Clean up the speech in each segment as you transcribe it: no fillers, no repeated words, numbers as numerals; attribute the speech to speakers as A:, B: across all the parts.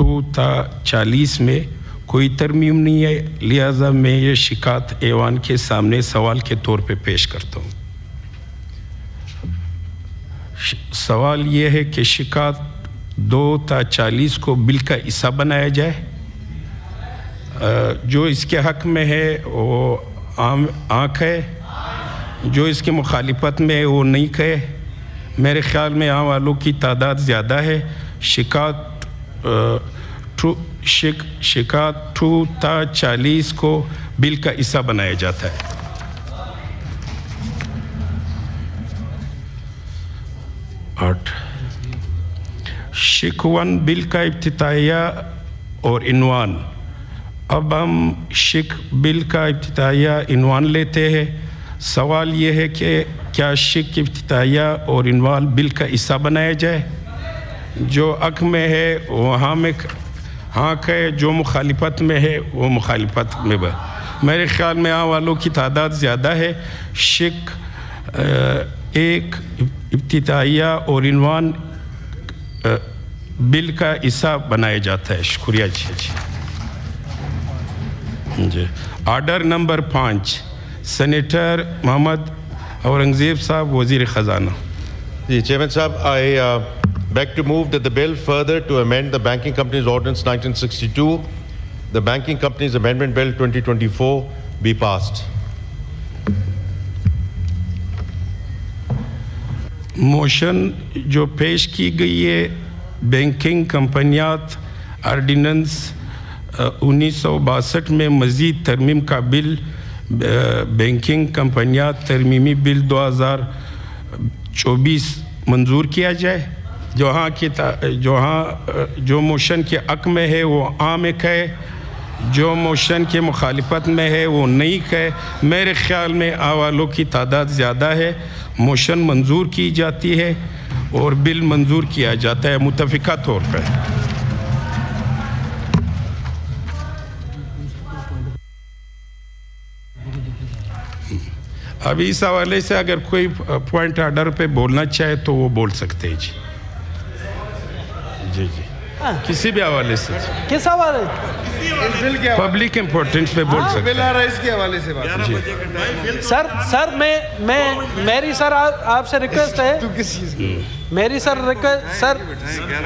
A: 2 تا 40 میں کوئی ترمیم نہیں ہے، لہذا میں یہ شکایت ایوان کے سامنے سوال کے طور پہ پیش کرتا ہوں۔ سوال یہ ہے کہ شکایت 2 تا 40 کو بل کا حصہ بنایا جائے۔ جو اس کے حق میں ہے وہ آنکھ ہے، جو اس کے مخالفت میں ہے وہ نہیں کہے۔ میرے خیال میں عام والوں کی تعداد زیادہ ہے۔ شکایت 2 تا 40 کو بل کا حصہ بنایا جاتا ہے۔ شک 1 بل کا افتتاحیہ اور عنوان۔ اب ہم شک بل کا افتتاحیہ عنوان لیتے ہیں۔ سوال یہ ہے کہ کیا شک افتتاحیہ اور عنوان بل کا حصہ بنایا جائے؟ جو حق میں ہے وہاں میں ہاں کہے، جو مخالفت میں ہے وہ مخالفت میں بھر۔ میرے خیال میں عام والوں کی تعداد زیادہ ہے۔ شک 1 افتتاحیہ اور عنوان بل کا حصہ بنایا جاتا ہے۔ شکریہ جی۔ Order number 5 senator Muhammad Aurangzeb صاحب، وزیر خزانہ۔
B: جی چیئرمین صاحب، I beg to move that the bill further to amend the Banking Companies Ordinance 1962, the Banking Companies Amendment Bill 2024 be passed.
A: Motion جو پیش کی گئی ہے بینکنگ کمپنیات آرڈیننس 1962 میں مزید ترمیم کا بل بینکنگ کمپنیات ترمیمی بل 2024 منظور کیا جائے۔ جو موشن کے حق میں ہے وہ عام کہے، جو موشن کے مخالفت میں ہے وہ نہیں کہے۔ میرے خیال میں آوالوں کی تعداد زیادہ ہے۔ موشن منظور کی جاتی ہے اور بل منظور کیا جاتا ہے متفقہ طور پر۔ ابھی اس حوالے سے اگر کوئی پوائنٹ آرڈر پہ بولنا چاہے تو وہ بول سکتے ہیں۔ جی کسی بھی حوالے سے،
C: کس حوالے
A: پبلک امپورٹنس پہ بول سکتے ہیں۔
D: اس کے حوالے سے
C: سر میری سر آپ سے ریکویسٹ ہے، میری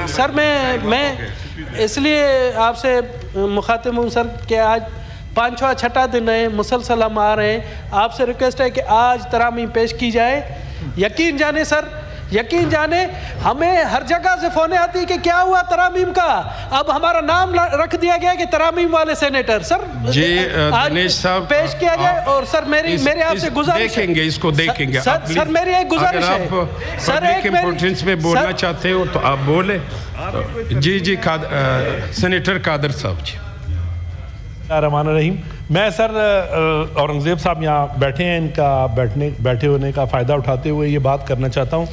C: سر میں اس لیے آپ سے مخاطب ہوں سر کہ آج 5واں 6واں دن ہے، مسلسل ہم آ رہے ہیں۔ آپ سے ریکویسٹ ہے کہ آج ترامیم پیش کی جائے۔ یقین جانے سر، یقین جانے ہمیں ہر جگہ سے فونیں آتی کہ کیا ہوا ترامیم کا، اب ہمارا نام رکھ دیا گیا کہ ترامیم والے سینیٹر۔ سر
A: جی دنیش صاحب
C: پیش کیا جائے۔ اور سر میری آپ سے گزارش ہے،
A: دیکھیں گے اس کو دیکھیں گے۔
C: سر میری ایک گزارش ہے،
A: سر پبلک امپورٹنس میں بولنا چاہتے ہو تو آپ بولیں۔ جی سینیٹر قادر صاحب جی۔
E: الرحمن الرحیم۔ میں سر اورنگزیب صاحب یہاں بیٹھے ہیں، ان کا بیٹھے ہونے کا فائدہ اٹھاتے ہوئے یہ بات کرنا چاہتا ہوں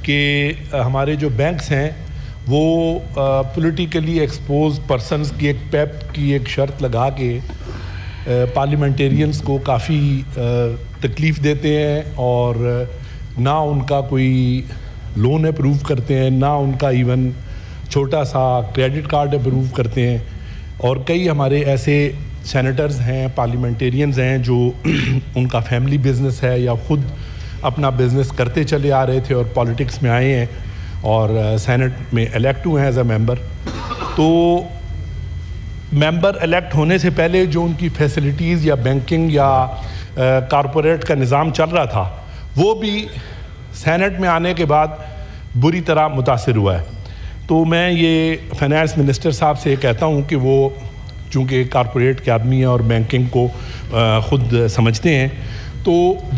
E: کہ ہمارے جو بینکس ہیں وہ پولیٹیکلی ایکسپوز پرسنز کی ایک پیپ کی ایک شرط لگا کے پارلیمنٹیرینز کو کافی تکلیف دیتے ہیں، اور نہ ان کا کوئی لون اپروو کرتے ہیں، نہ ان کا ایون چھوٹا سا کریڈٹ کارڈ اپروو کرتے ہیں۔ اور کئی ہمارے ایسے سینیٹرز ہیں، پارلیمنٹیرینز ہیں جو ان کا فیملی بزنس ہے یا خود اپنا بزنس کرتے چلے آ رہے تھے اور پالیٹکس میں آئے ہیں اور سینٹ میں الیکٹ ہوئے ہیں ایز اے ممبر۔ تو ممبر الیکٹ ہونے سے پہلے جو ان کی فیسلٹیز یا بینکنگ یا کارپوریٹ کا نظام چل رہا تھا وہ بھی سینٹ میں آنے کے بعد بری طرح متاثر ہوا ہے۔ تو میں یہ فائنانس منسٹر صاحب سے کہتا ہوں کہ وہ چونکہ کارپوریٹ کے آدمی ہیں اور بینکنگ کو خود سمجھتے ہیں، تو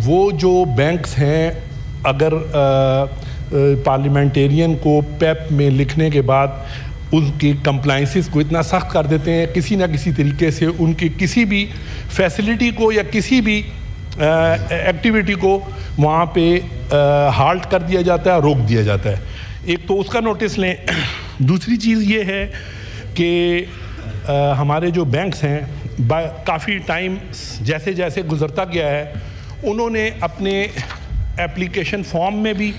E: وہ جو بینکس ہیں اگر پارلیمنٹیرین کو پیپ میں لکھنے کے بعد ان کی کمپلائنسز کو اتنا سخت کر دیتے ہیں، کسی نہ کسی طریقے سے ان کی کسی بھی فیسلٹی کو یا کسی بھی ایکٹیویٹی کو وہاں پہ ہالٹ کر دیا جاتا ہے، روک دیا جاتا ہے۔ ایک تو اس کا نوٹس لیں۔ دوسری چیز یہ ہے کہ ہمارے جو بینکس ہیں کافی ٹائم جیسے جیسے گزرتا گیا ہے انہوں نے اپنے اپلیکیشن فارم میں بھی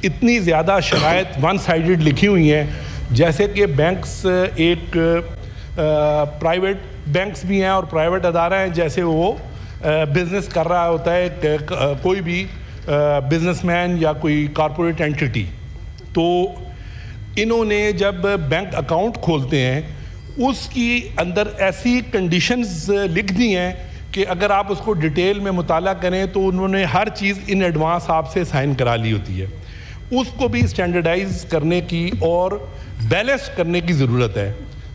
E: اتنی زیادہ شرائط ون سائیڈڈ لکھی ہوئی ہیں، جیسے کہ بینکس ایک پرائیویٹ بینکس بھی ہیں اور پرائیویٹ ادارہ ہیں، جیسے وہ بزنس کر رہا ہوتا ہے کوئی بھی بزنس مین یا کوئی کارپوریٹ اینٹی. تو انہوں نے جب بینک اکاؤنٹ کھولتے ہیں اس کی اندر ایسی کنڈیشنز لکھ دی ہیں کہ اگر آپ اس کو ڈیٹیل میں مطالعہ کریں تو انہوں نے ہر چیز ان ایڈوانس آپ سے سائن کرا لی ہوتی ہے. اس کو بھی اسٹینڈرڈائز کرنے کی اور بیلنس کرنے کی ضرورت ہے.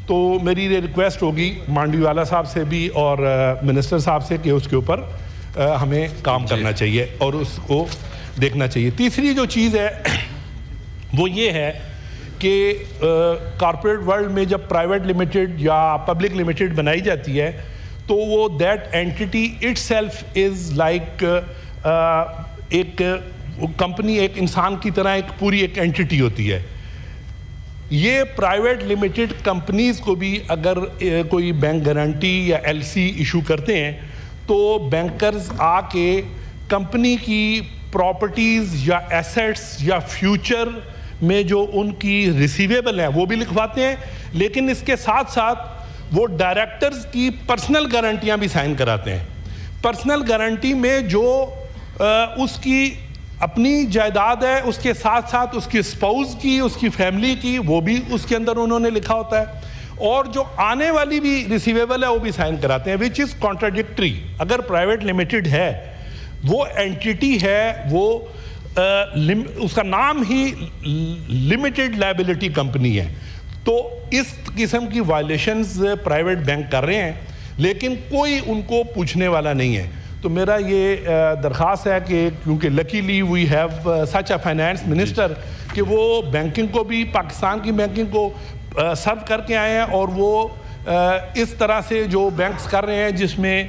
E: تو میری یہ ریکویسٹ ہوگی مانڈی والا صاحب سے بھی اور منسٹر صاحب سے کہ اس کے اوپر ہمیں کام کرنا چاہیے اور اس کو دیکھنا چاہیے. تیسری جو چیز ہے وہ یہ ہے کہ کارپوریٹ ورلڈ میں جب پرائیویٹ لمیٹڈ یا پبلک لمیٹڈ بنائی جاتی ہے تو وہ that entity itself is like ایک کمپنی، ایک انسان کی طرح ایک پوری ایک اینٹی ہوتی ہے. یہ پرائیویٹ لمیٹڈ کمپنیز کو بھی اگر کوئی بینک گارنٹی یا ایل سی ایشو کرتے ہیں تو بینکرز آ کے کمپنی کی پراپرٹیز یا ایسیٹس یا فیوچر میں جو ان کی ریسیویبل ہیں وہ بھی لکھواتے ہیں، لیکن اس کے ساتھ ساتھ وہ ڈائریکٹرز کی پرسنل گارنٹیاں بھی سائن کراتے ہیں. پرسنل گارنٹی میں جو اس کی اپنی جائیداد ہے اس کے ساتھ ساتھ اس کی اسپاؤز کی، اس کی فیملی کی، وہ بھی اس کے اندر انہوں نے لکھا ہوتا ہے، اور جو آنے والی بھی ریسیویبل ہے وہ بھی سائن کراتے ہیں، وچ از کانٹراڈکٹری. اگر پرائیویٹ لمیٹڈ ہے، وہ اینٹی ہے، وہ اس کا نام ہی لمیٹڈ لائبلٹی کمپنی ہے، تو اس قسم کی وائلیشنز پرائیویٹ بینک کر رہے ہیں لیکن کوئی ان کو پوچھنے والا نہیں ہے. تو میرا یہ درخواست ہے کہ کیونکہ luckily we have such a finance minister کہ وہ بینکنگ کو بھی، پاکستان کی بینکنگ کو سرو کر کے آئے ہیں، اور وہ اس طرح سے جو بینکس کر رہے ہیں جس میں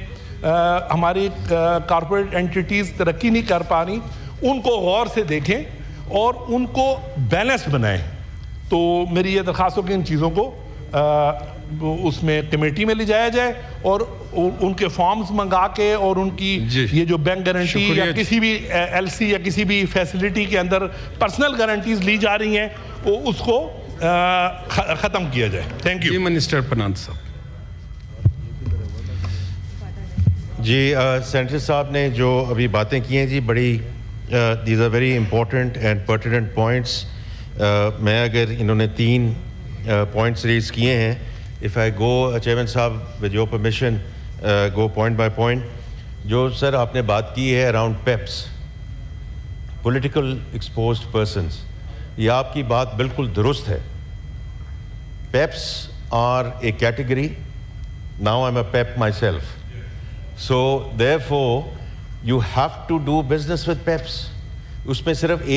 E: ہماری کارپوریٹ اینٹیز ترقی نہیں کر پا رہی، ان کو غور سے دیکھیں اور ان کو بیلنسڈ بنائیں. تو میری یہ درخواست ہو کہ ان چیزوں کو اس میں کمیٹی میں لے جایا جائے اور ان کے فارمز منگا کے اور ان کی یہ جو بینک گارنٹی یا کسی بھی ایل سی یا کسی بھی فیسلٹی کے اندر پرسنل گارنٹیز لی جا رہی ہیں وہ اس کو ختم کیا جائے. Thank you.
A: منسٹر پنانت صاحب.
B: جی سینیٹر صاحب نے جو ابھی باتیں کی ہیں جی بڑی these are very important and pertinent points. میں اگر انہوں نے 3 پوائنٹس ریز کیے ہیں، if I go چیئرمین صاحب with your permission go point by point. جو سر آپ نے بات کی ہے around PEPs, political exposed persons, یہ آپ کی بات بالکل درست ہے. PEPs are a category. Now I am a PEP myself. So therefore you have to do business with PEPs. اس میں صرف